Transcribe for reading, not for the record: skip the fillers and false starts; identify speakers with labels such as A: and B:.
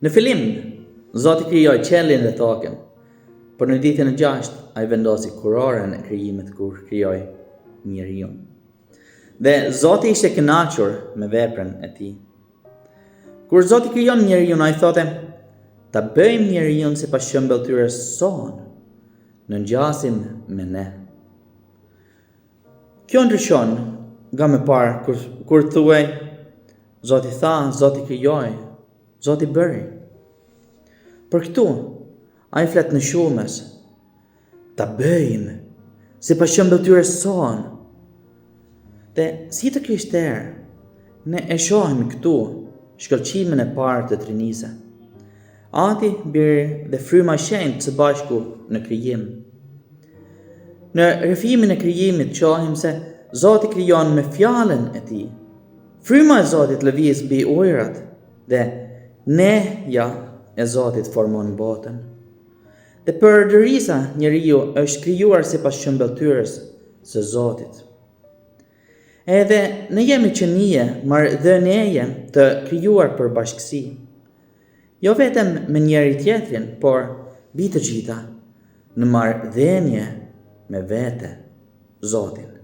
A: Në fillim, Zoti krijoi qiellin dhe tokën, por në ditën e 6 ai vendosi kurorën e krijimit kur krijoi njeriu. Dhe Zoti ishte kënaqur me veprën e tij. Kur Zoti krijon njeriu, ai thotë: "Ta bëjmë njeriu sipas shembëltyrës sonë, në ngjasim me ne." Kjo ndryshon nga më parë kur thuaj: Zoti tha, Zoti krijoi, Zoti bëri. Për këtu, ai flet në shumës: "Ta bëjmë sipas shembëltyrës sonë." Dhe si të krishterë, ne e shohim këtu shkëlqimin e parë të Trinisë. Ati, Biri dhe Fryma e Shenjtë së bashku në krijim. Në rrëfimin e krijimit shohim se Zoti krijon me fjalën e tij. Fryma e Zotit lëviz mbi ujërat dhe neja e Zotit formon botën. Dhe përdërisa njeriu është krijuar sipas shembëltyrës së Zotit. Edhe ne jemi qenie marrëdhënieje të krijuar për bashkësi. Jo vetëm me njëri tjetrin, por mbi të gjitha në marrëdhënie me vete Zotin.